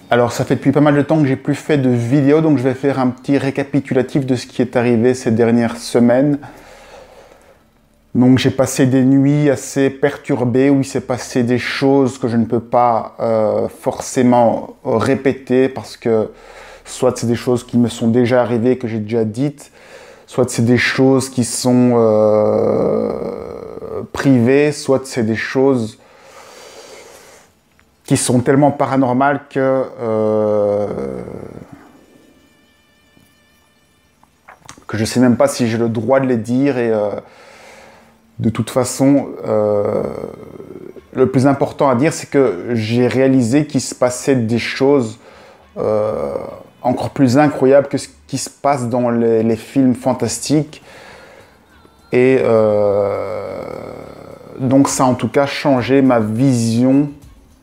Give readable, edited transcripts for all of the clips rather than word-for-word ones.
Alors ça fait depuis pas mal de temps que j'ai plus fait de vidéos, donc je vais faire un petit récapitulatif de ce qui est arrivé ces dernières semaines. Donc j'ai passé des nuits assez perturbées où il s'est passé des choses que je ne peux pas forcément répéter parce que soit c'est des choses qui me sont déjà arrivées, que j'ai déjà dites, soit c'est des choses qui sont privées, soit c'est des choses qui sont tellement paranormales que je sais même pas si j'ai le droit de les dire et de toute façon, le plus important à dire, c'est que j'ai réalisé qu'il se passait des choses encore plus incroyables que ce qui se passe dans les films fantastiques. Et donc ça a en tout cas changé ma vision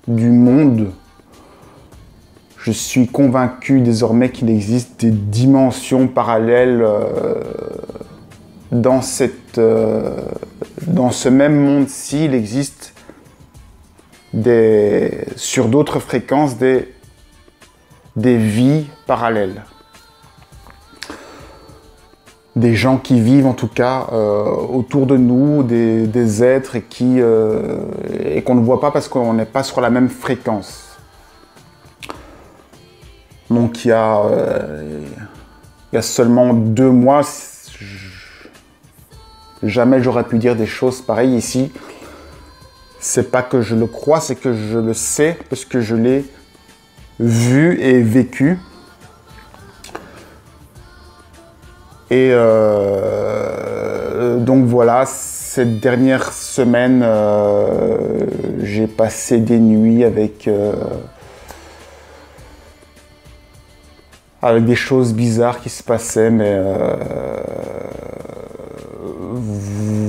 du monde. Je suis convaincu désormais qu'il existe des dimensions parallèles dans ce même monde-ci. Il existe sur d'autres fréquences des vies parallèles. Des gens qui vivent en tout cas autour de nous, des êtres et qu'on ne voit pas parce qu'on n'est pas sur la même fréquence. Donc il y a seulement 2 mois, jamais j'aurais pu dire des choses pareilles ici. C'est pas que je le crois, c'est que je le sais parce que je l'ai vu et vécu. Et donc voilà, cette dernière semaine, j'ai passé des nuits avec des choses bizarres qui se passaient, mais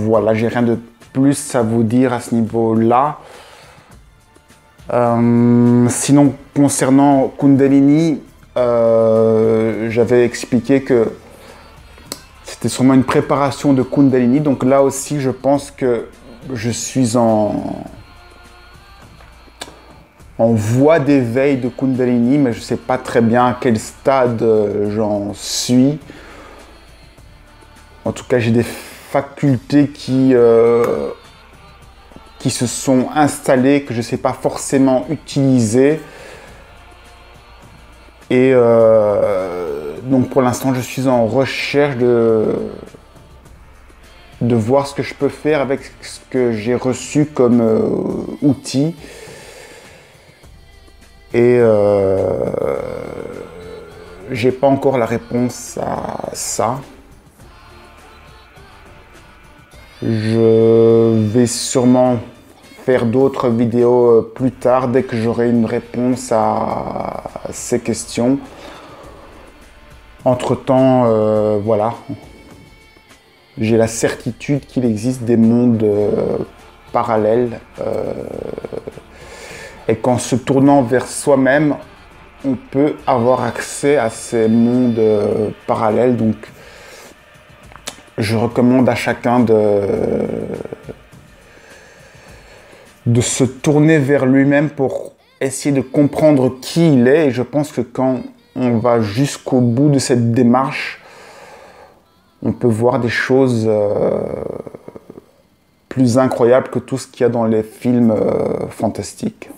voilà, j'ai rien de plus à vous dire à ce niveau-là. Sinon, concernant Kundalini, j'avais expliqué que c'était sûrement une préparation de Kundalini. Donc là aussi, je pense que je suis en voie d'éveil de Kundalini, mais je ne sais pas très bien à quel stade j'en suis. En tout cas, j'ai des facultés qui se sont installées, que je ne sais pas forcément utiliser. Et donc pour l'instant, je suis en recherche de voir ce que je peux faire avec ce que j'ai reçu comme outil. Et j'ai pas encore la réponse à ça. Je vais sûrement faire d'autres vidéos plus tard dès que j'aurai une réponse à ces questions. Entre-temps, voilà, j'ai la certitude qu'il existe des mondes parallèles et qu'en se tournant vers soi-même, on peut avoir accès à ces mondes parallèles. Donc, je recommande à chacun de se tourner vers lui-même pour essayer de comprendre qui il est. Et je pense que quand on va jusqu'au bout de cette démarche, on peut voir des choses plus incroyables que tout ce qu'il y a dans les films fantastiques.